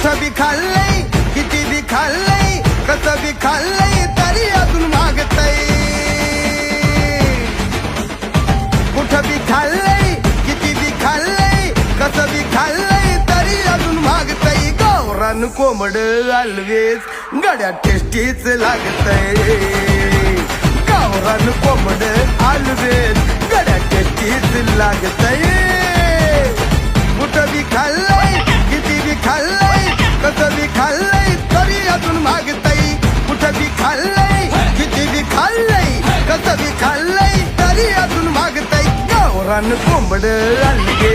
कुठं बी खाल्लंय किती बी खाल्लंय कसं बी खाल्लंय तरी अजून मागतय कुठं बी खाल्लंय किती बी खाल्लंय कसं बी खाल्लंय तरी अजून मागतय गावरान कोंबड always गड्या टेस्टीच लागतय गावरान कोंबड always गड्या टेस्टीच लागतय कुठं बी खाल्लंय किती बी खाल्लंय कसं बी खाल्लंय तरी अजून मागतय कुठं बी खाल्लंय किती बी खाल्लंय कसं बी खाल्लंय तरी अजून मागतय गावरान कोंबड always